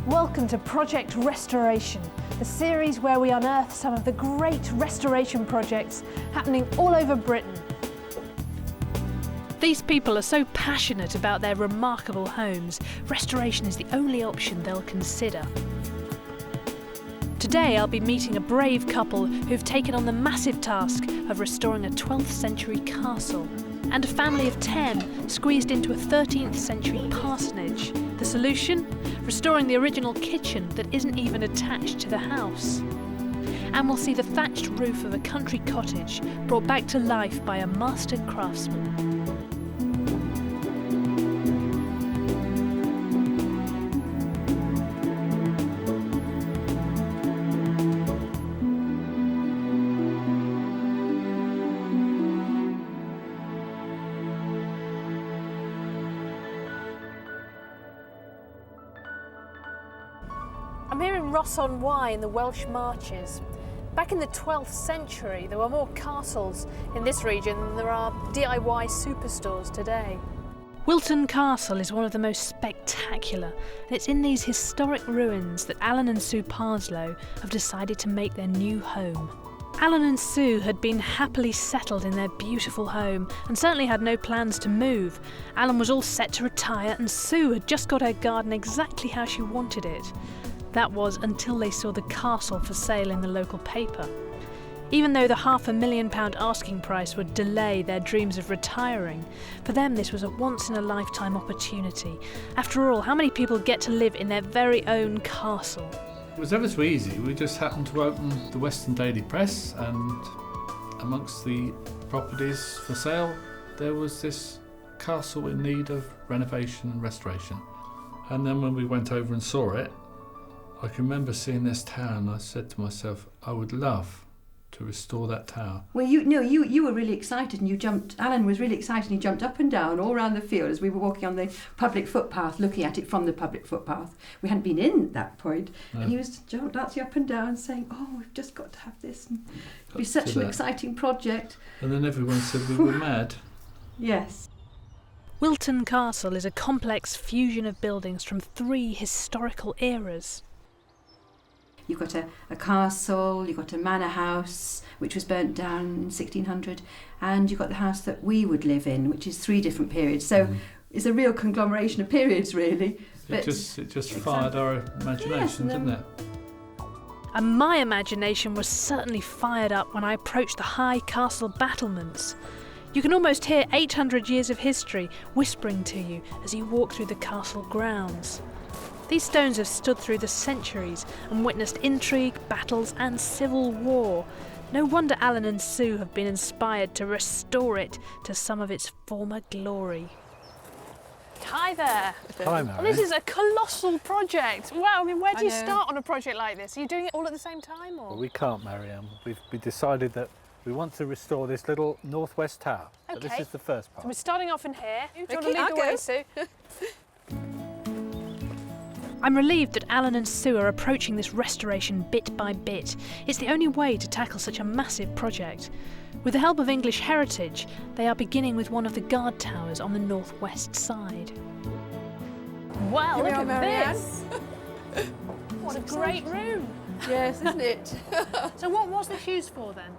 Welcome to Project Restoration, the series where we unearth some of the great restoration projects happening all over Britain. These people are so passionate about their remarkable homes, restoration is the only option they'll consider. Today I'll be meeting a brave couple who've taken on the massive task of restoring a 12th century castle, and a family of 10 squeezed into a 13th century parsonage. The solution? Restoring the original kitchen that isn't even attached to the house. And we'll see the thatched roof of a country cottage brought back to life by a master craftsman. I'm here in Ross-on-Wye in the Welsh Marches. Back in the 12th century, there were more castles in this region than there are DIY superstores today. Wilton Castle is one of the most spectacular, and it's in these historic ruins that Alan and Sue Parslow have decided to make their new home. Alan and Sue had been happily settled in their beautiful home and certainly had no plans to move. Alan was all set to retire and Sue had just got her garden exactly how she wanted it. That was until they saw the castle for sale in the local paper. Even though the £500,000 asking price would delay their dreams of retiring, for them this was a once-in-a-lifetime opportunity. After all, how many people get to live in their very own castle? It was ever so easy. We just happened to open the Western Daily Press, and amongst the properties for sale there was this castle in need of renovation and restoration. And then when we went over and saw it, I can remember seeing this tower and I said to myself, I would love to restore that tower. Well, you were really excited and you jumped, Alan was really excited and he jumped up and down all around the field as we were walking on the public footpath, looking at it from the public footpath. We hadn't been in at that point. No. And he was dancing up and down saying, oh, we've just got to have this. And it'll be such an exciting project. And then everyone said we were mad. Yes. Wilton Castle is a complex fusion of buildings from 3 historical eras. You've got a castle, you've got a manor house, which was burnt down in 1600, and you've got the house that we would live in, which is 3 different periods. So it's a real conglomeration of periods, really. It just fired our imagination, didn't it? And my imagination was certainly fired up when I approached the high castle battlements. You can almost hear 800 years of history whispering to you as you walk through the castle grounds. These stones have stood through the centuries and witnessed intrigue, battles and civil war. No wonder Alan and Sue have been inspired to restore it to some of its former glory. Hi there. Hi, Mary. Well, this is a colossal project. Wow, I mean, where do you start on a project like this? Are you doing it all at the same time? Or? Well, we can't, Marianne. We decided that we want to restore this little northwest tower. Okay. So this is the first part. So we're starting off in here. You want to lead I'll the go. way, Sue? I'm relieved that Alan and Sue are approaching this restoration bit by bit. It's the only way to tackle such a massive project. With the help of English Heritage, they are beginning with one of the guard towers on the northwest side. Wow, look at this! What a great room! Yes, isn't it? So what was this used for then?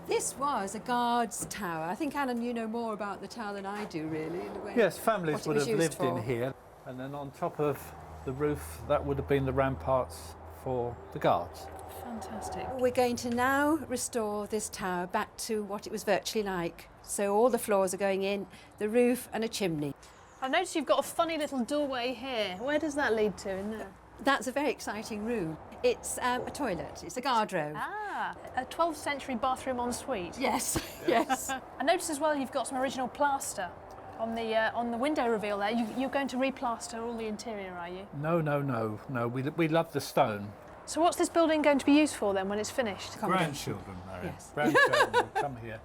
This was a guard's tower. I think, Alan, you know more about the tower than I do, really, in a way. Yes, families what it would was have used lived for. in here, and then on top of the roof, that would have been the ramparts for the guards. Fantastic. We're going to now restore this tower back to what it was virtually like. So all the floors are going in, the roof and a chimney. I notice you've got a funny little doorway here. Where does that lead to in there? That's a very exciting room. It's a toilet, it's a guardrobe. Ah, a 12th century bathroom ensuite. Yes, yes. I notice as well you've got some original plaster on the window reveal there. You're going to replaster all the interior, are you? No. We love the stone. So what's this building going to be used for then when it's finished? Grandchildren, Marianne. Yes. Grandchildren will come here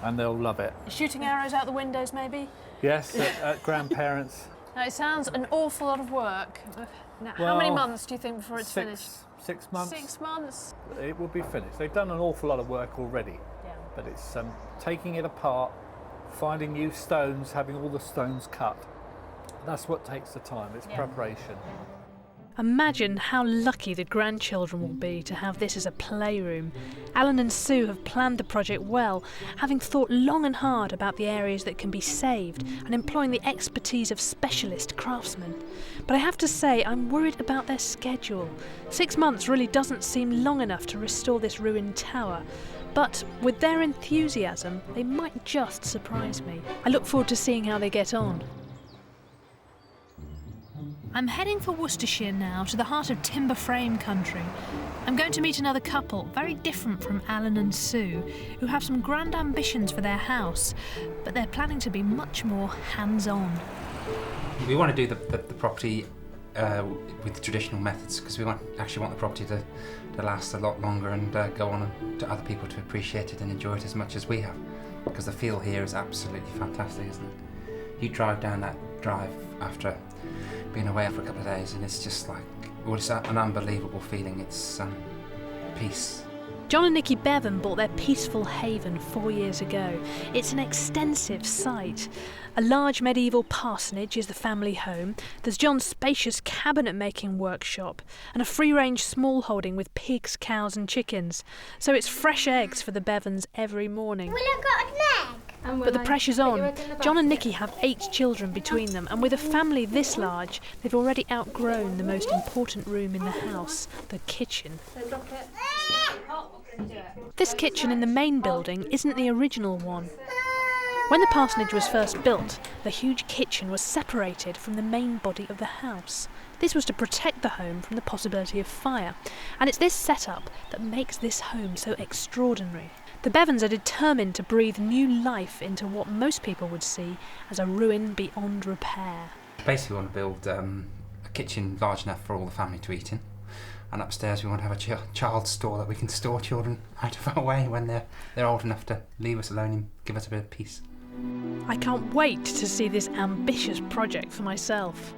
and they'll love it. Shooting arrows out the windows maybe? Yes, at grandparents. Now it sounds an awful lot of work. Now, how many months do you think before it's finished? 6 months. 6 months? It will be finished. They've done an awful lot of work already. Yeah. But it's taking it apart, finding new stones, having all the stones cut. That's what takes the time, it's preparation. Imagine how lucky the grandchildren will be to have this as a playroom. Alan and Sue have planned the project well, having thought long and hard about the areas that can be saved and employing the expertise of specialist craftsmen. But I have to say, I'm worried about their schedule. 6 months really doesn't seem long enough to restore this ruined tower. But with their enthusiasm, they might just surprise me. I look forward to seeing how they get on. I'm heading for Worcestershire now, to the heart of timber frame country. I'm going to meet another couple, very different from Alan and Sue, who have some grand ambitions for their house, but they're planning to be much more hands-on. We want to do the property with the traditional methods, because we actually want the property to last a lot longer and go on to other people to appreciate it and enjoy it as much as we have, because the feel here is absolutely fantastic, isn't it? You drive down that drive after being away for a couple of days and it's just like, well, it's an unbelievable feeling. It's peace. John and Nikki Bevan bought their peaceful haven 4 years ago. It's an extensive site. A large medieval parsonage is the family home. There's John's spacious cabinet-making workshop and a free-range small holding with pigs, cows and chickens. So it's fresh eggs for the Bevans every morning. Will I got an egg? But the pressure's on. John and Nikki have 8 children between them, and with a family this large, they've already outgrown the most important room in the house, the kitchen. This kitchen in the main building isn't the original one. When the parsonage was first built, the huge kitchen was separated from the main body of the house. This was to protect the home from the possibility of fire, and it's this setup that makes this home so extraordinary. The Bevans are determined to breathe new life into what most people would see as a ruin beyond repair. Basically, we want to build a kitchen large enough for all the family to eat in, and upstairs we want to have a child store that we can store children out of our way when they're old enough to leave us alone and give us a bit of peace. I can't wait to see this ambitious project for myself.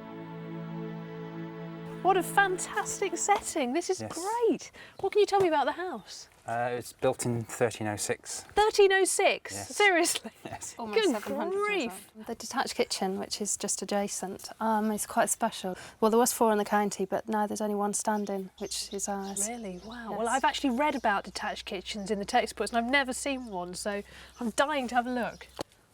What a fantastic setting. This is great. What can you tell me about the house? It's built in 1306. 1306? Yes. Seriously? Yes. Almost Good 700 years grief. old. The detached kitchen, which is just adjacent, is quite special. Well, there was 4 in the county, but now there's only 1 standing, which is ours. Really? Wow. Yes. Well, I've actually read about detached kitchens in the textbooks and I've never seen one, so I'm dying to have a look.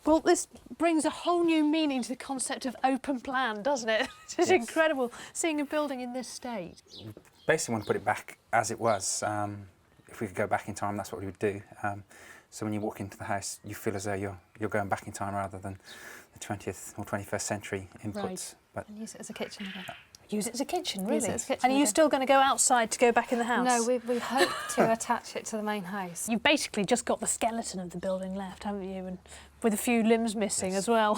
Well, this brings a whole new meaning to the concept of open plan, doesn't it? It's incredible seeing a building in this state. Basically want to put it back as it was. If we could go back in time, that's what we would do. So when you walk into the house, you feel as though you're going back in time rather than the 20th or 21st century inputs. Right. But And use it as a kitchen again. Use it as a kitchen, really? Use it as a kitchen And are you again. still going to go outside to go back in the house? No, we hope to attach it to the main house. You've basically just got the skeleton of the building left, haven't you? And with a few limbs missing as well.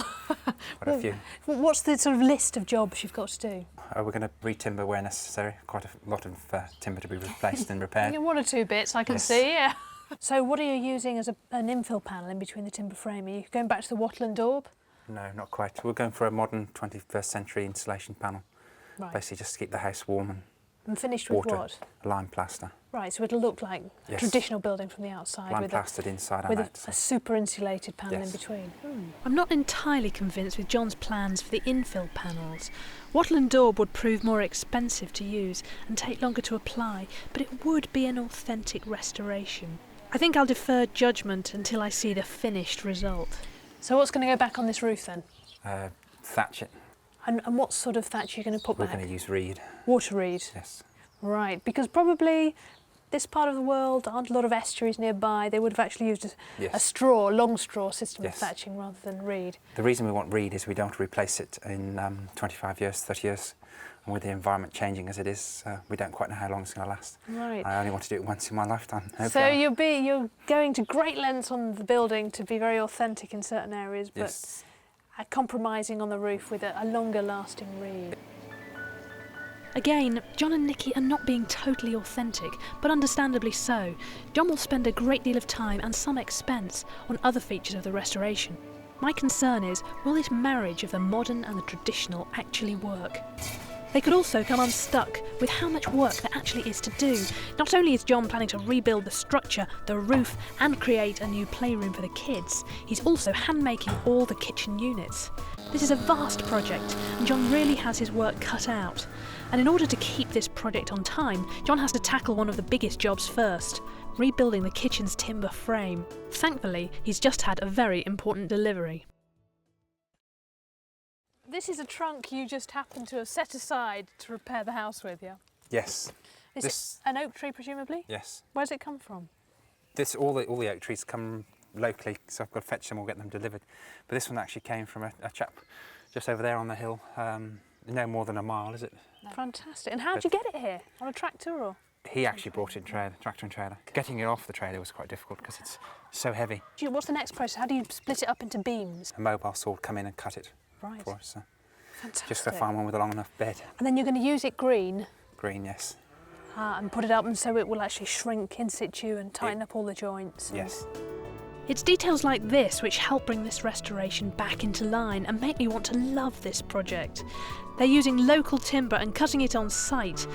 quite a few. What's the sort of list of jobs you've got to do? We're going to re-timber where necessary. Quite a lot of timber to be replaced and repaired. Yeah, 1 or 2 bits I can Yes. see, yeah. So what are you using as an infill panel in between the timber frame? Are you going back to the wattle and daub? No, not quite. We're going for a modern 21st century insulation panel. Right. Basically just to keep the house warm And finished and with water. what? Lime plaster. Right, so it'll look like a Yes. traditional building from the outside Lime with plastered inside with and out. a super insulated panel in Yes. between. I'm not entirely convinced with John's plans for the infill panels. Wattle and daub would prove more expensive to use and take longer to apply, but it would be an authentic restoration. I think I'll defer judgment until I see the finished result. So what's going to go back on this roof then? Thatch it. And what sort of thatch are you going to put We're back? going to use reed. Water reed? Yes. Right, because probably this part of the world aren't a lot of estuaries nearby. They would have actually used a straw, long straw system of Yes. thatching rather than reed. The reason we want reed is we don't want to replace it in 25 years, 30 years. And with the environment changing as it is, we don't quite know how long it's going to last. Right. I only want to do it once in my lifetime. So you're going to great lengths on the building to be very authentic in certain areas, but Yes. compromising on the roof with a longer lasting reed. Again, John and Nikki are not being totally authentic, but understandably so. John will spend a great deal of time and some expense on other features of the restoration. My concern is, will this marriage of the modern and the traditional actually work? They could also come unstuck with how much work there actually is to do. Not only is John planning to rebuild the structure, the roof, and create a new playroom for the kids, he's also hand-making all the kitchen units. This is a vast project, and John really has his work cut out. And in order to keep this project on time, John has to tackle one of the biggest jobs first, rebuilding the kitchen's timber frame. Thankfully, he's just had a very important delivery. This is a trunk you just happened to have set aside to repair the house with, yeah? Yes. Is it an oak tree, presumably? Yes. Where does it come from? All the oak trees come locally, so I've got to fetch them or get them delivered. But this one actually came from a chap just over there on the hill. No more than a mile, is it? No. Fantastic. And how did you get it here? On a tractor or? He actually brought it in tractor and trailer. Getting it off the trailer was quite difficult because it's so heavy. What's the next process? How do you split it up into beams? A mobile saw would come in and cut it for us. So fantastic. just to find one with a long enough bed. And then you're going to use it green? Green, yes. And put it up and so it will actually shrink in situ and tighten up all the joints? Yes. It's details like this which help bring this restoration back into line and make me want to love this project. They're using local timber and cutting it on site.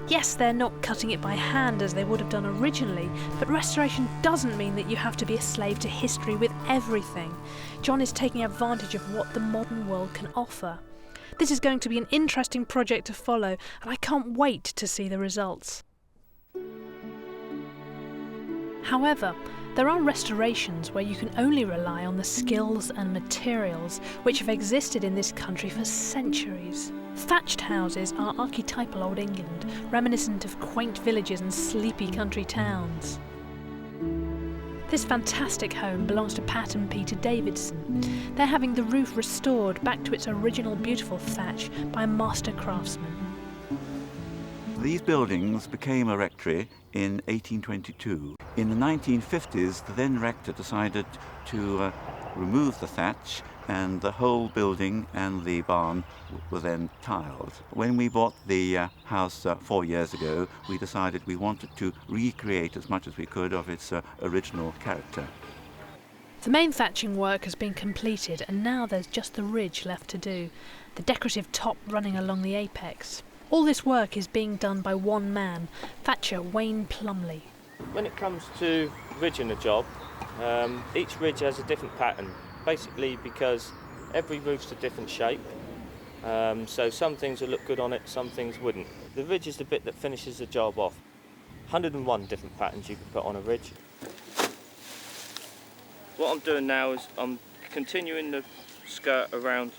Yes, they're not cutting it by hand as they would have done originally, but restoration doesn't mean that you have to be a slave to history with everything. John is taking advantage of what the modern world can offer. This is going to be an interesting project to follow, and I can't wait to see the results. However, there are restorations where you can only rely on the skills and materials which have existed in this country for centuries. Thatched houses are archetypal Old England, reminiscent of quaint villages and sleepy country towns. This fantastic home belongs to Pat and Peter Davidson. They're having the roof restored back to its original beautiful thatch by a master craftsman. These buildings became a rectory in 1822. In the 1950s, the then rector decided to remove the thatch, and the whole building and the barn were then tiled. When we bought the house 4 years ago, we decided we wanted to recreate as much as we could of its original character. The main thatching work has been completed, and now there's just the ridge left to do, the decorative top running along the apex. All this work is being done by one man, thatcher Wayne Plumley. When it comes to ridging a job, each ridge has a different pattern, basically because every roof's a different shape, so some things will look good on it, some things wouldn't. The ridge is the bit that finishes the job off. 101 different patterns you can put on a ridge. What I'm doing now is I'm continuing the skirt around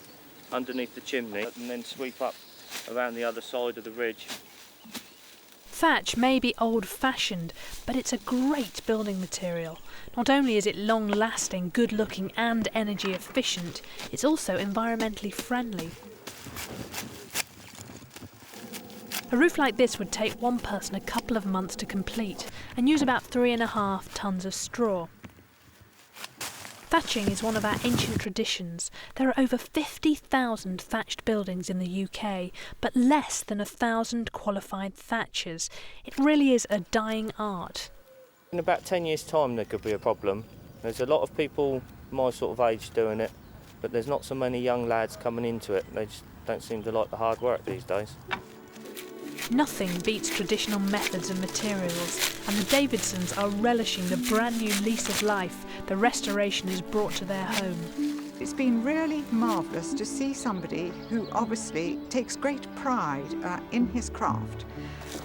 underneath the chimney and then sweep up around the other side of the ridge. Thatch may be old-fashioned, but it's a great building material. Not only is it long-lasting, good-looking and energy efficient, it's also environmentally friendly. A roof like this would take one person a couple of months to complete and use about 3.5 tons of straw. Thatching is one of our ancient traditions. There are over 50,000 thatched buildings in the UK, but less than 1,000 qualified thatchers. It really is a dying art. In about 10 years' time there could be a problem. There's a lot of people my sort of age doing it, but there's not so many young lads coming into it. They just don't seem to like the hard work these days. Nothing beats traditional methods and materials, and the Davidsons are relishing the brand new lease of life the restoration has brought to their home. It's been really marvellous to see somebody who obviously takes great pride in his craft,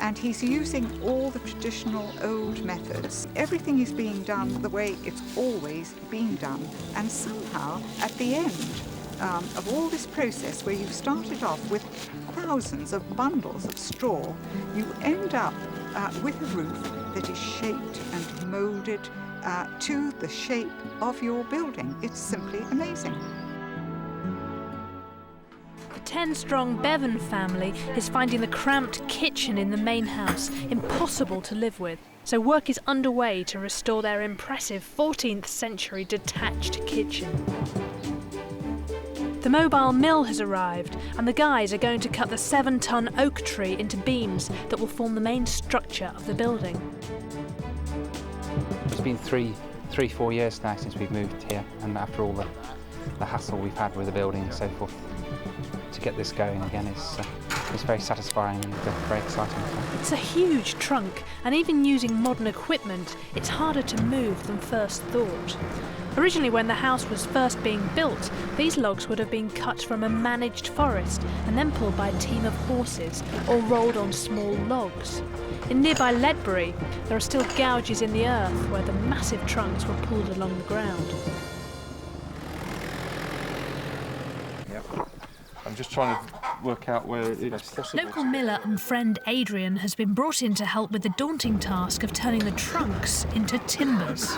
and he's using all the traditional old methods. Everything is being done the way it's always been done, and somehow at the end of all this process, where you started off with thousands of bundles of straw, you end up with a roof that is shaped and moulded to the shape of your building. It's simply amazing. The 10-strong Bevan family is finding the cramped kitchen in the main house impossible to live with, so work is underway to restore their impressive 14th century detached kitchen. The mobile mill has arrived, and the guys are going to cut the 7-ton oak tree into beams that will form the main structure of the building. It's been 4 years now since we've moved here, and after all the hassle we've had with the building and so forth, to get this going again is it's very satisfying and very exciting. It's a huge trunk, and even using modern equipment, it's harder to move than first thought. Originally, when the house was first being built, these logs would have been cut from a managed forest and then pulled by a team of horses or rolled on small logs. In nearby Ledbury, there are still gouges in the earth where the massive trunks were pulled along the ground. I'm just trying to work out where it's possible. Local miller and friend Adrian has been brought in to help with the daunting task of turning the trunks into timbers.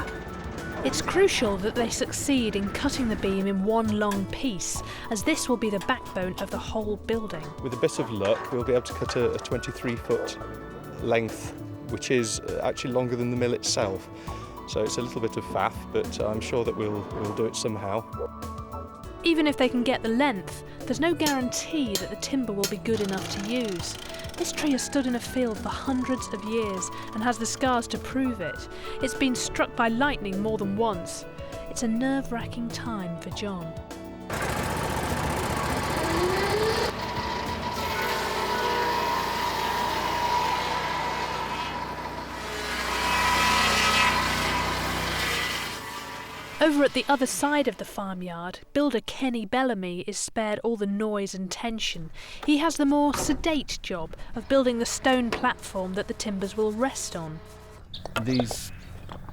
It's crucial that they succeed in cutting the beam in one long piece, as this will be the backbone of the whole building. With a bit of luck, we'll be able to cut a 23-foot length, which is actually longer than the mill itself. So it's a little bit of faff, but I'm sure that we'll do it somehow. Even if they can get the length, there's no guarantee that the timber will be good enough to use. This tree has stood in a field for hundreds of years and has the scars to prove it. It's been struck by lightning more than once. It's a nerve-wracking time for John. Over at the other side of the farmyard, builder Kenny Bellamy is spared all the noise and tension. He has the more sedate job of building the stone platform that the timbers will rest on. These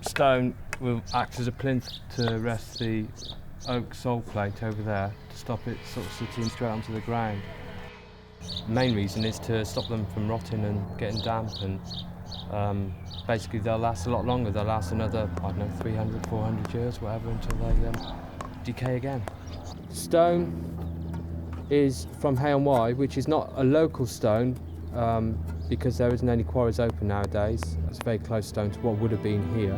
stone will act as a plinth to rest the oak sole plate over there to stop it sort of sitting straight onto the ground. The main reason is to stop them from rotting and getting damp, and basically they'll last a lot longer. They'll last another, 300, 400 years, whatever, until they decay again. Stone is from Hay-on-Wye, which is not a local stone because there isn't any quarries open nowadays. It's very close stone to what would have been here.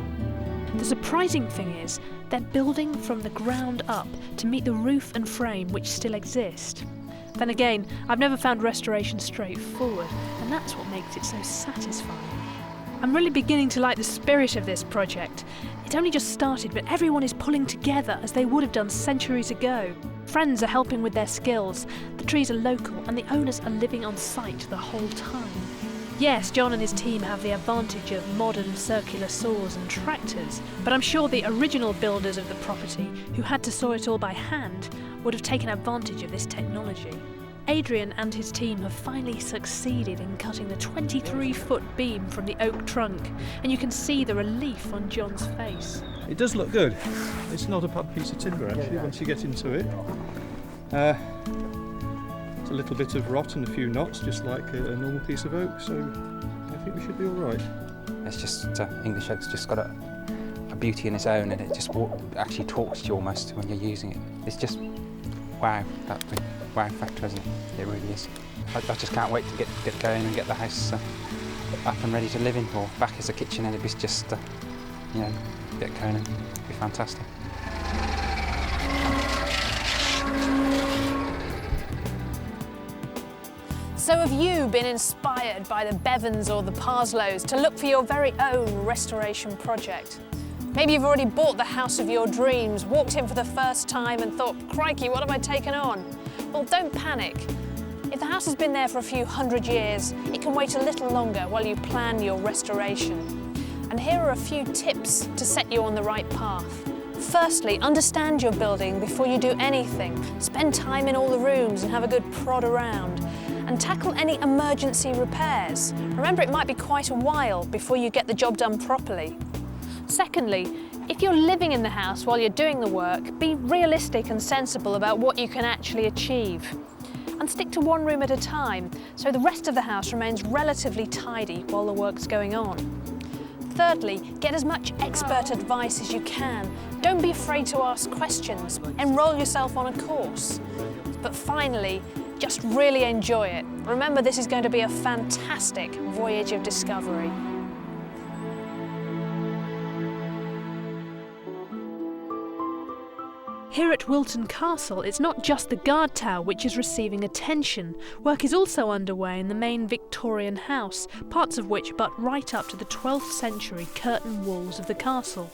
The surprising thing is they're building from the ground up to meet the roof and frame which still exist. Then again, I've never found restoration straightforward, and that's what makes it so satisfying. I'm really beginning to like the spirit of this project. It's only just started, but everyone is pulling together as they would have done centuries ago. Friends are helping with their skills, the trees are local, and the owners are living on site the whole time. Yes, John and his team have the advantage of modern circular saws and tractors, but I'm sure the original builders of the property, who had to saw it all by hand, would have taken advantage of this technology. Adrian and his team have finally succeeded in cutting the 23-foot beam from the oak trunk, and you can see the relief on John's face. It does look good. It's not a bad piece of timber, actually, once you get into it. It's a little bit of rot and a few knots, just like a normal piece of oak, so I think we should be all right. It's just, English oak's just got a beauty in its own, and it just actually talks to you almost when you're using it. It's just, wow, that big wow factor, isn't it? It really is. I just can't wait to get going and get the house up and ready to live in, or back as a kitchen, and it was just, get going, it'd be fantastic. So have you been inspired by the Bevans or the Parslows to look for your very own restoration project? Maybe you've already bought the house of your dreams, walked in for the first time and thought, crikey, what have I taken on? Well, don't panic. If the house has been there for a few hundred years, it can wait a little longer while you plan your restoration. And here are a few tips to set you on the right path. Firstly, understand your building before you do anything. Spend time in all the rooms and have a good prod around. And tackle any emergency repairs. Remember, it might be quite a while before you get the job done properly. Secondly, if you're living in the house while you're doing the work, be realistic and sensible about what you can actually achieve. And stick to one room at a time, so the rest of the house remains relatively tidy while the work's going on. Thirdly, get as much expert advice as you can. Don't be afraid to ask questions. Enroll yourself on a course. But finally, just really enjoy it. Remember, this is going to be a fantastic voyage of discovery. Here at Wilton Castle, it's not just the guard tower which is receiving attention. Work is also underway in the main Victorian house, parts of which butt right up to the 12th century curtain walls of the castle.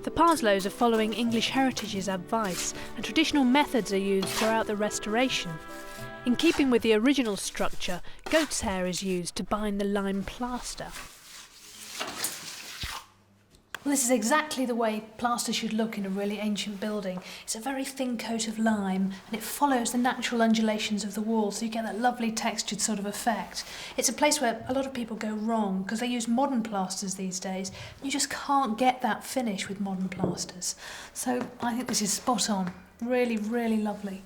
The Parslows are following English Heritage's advice, and traditional methods are used throughout the restoration. In keeping with the original structure, goat's hair is used to bind the lime plaster. Well, this is exactly the way plaster should look in a really ancient building. It's a very thin coat of lime and it follows the natural undulations of the wall, so you get that lovely textured sort of effect. It's a place where a lot of people go wrong because they use modern plasters these days. You just can't get that finish with modern plasters. So I think this is spot on. Really, really lovely.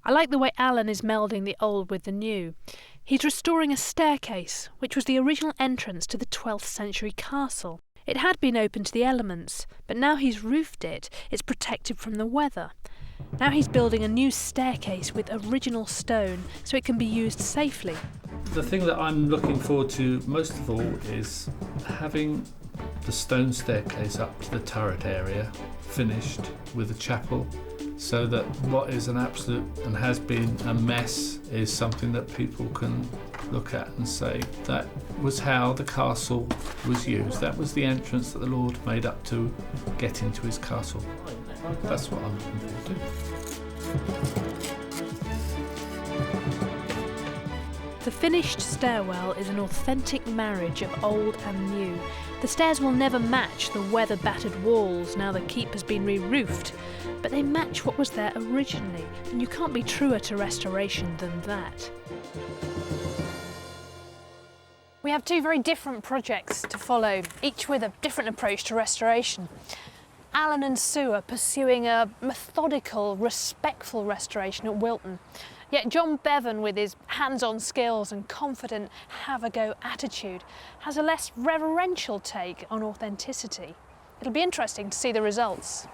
I like the way Alan is melding the old with the new. He's restoring a staircase, which was the original entrance to the 12th century castle. It had been open to the elements, but now he's roofed it. It's protected from the weather. Now he's building a new staircase with original stone, so it can be used safely. The thing that I'm looking forward to most of all is having the stone staircase up to the turret area finished with a chapel, so that what is an absolute and has been a mess is something that people can look at and say that was how the castle was used. That was the entrance that the Lord made up to get into his castle. That's what I'm looking forward to. The finished stairwell is an authentic marriage of old and new. The stairs will never match the weather-battered walls now the keep has been re-roofed, but they match what was there originally, and you can't be truer to restoration than that. We have two very different projects to follow, each with a different approach to restoration. Alan and Sue are pursuing a methodical, respectful restoration at Wilton. Yet John Bevan, with his hands-on skills and confident have-a-go attitude, has a less reverential take on authenticity. It'll be interesting to see the results.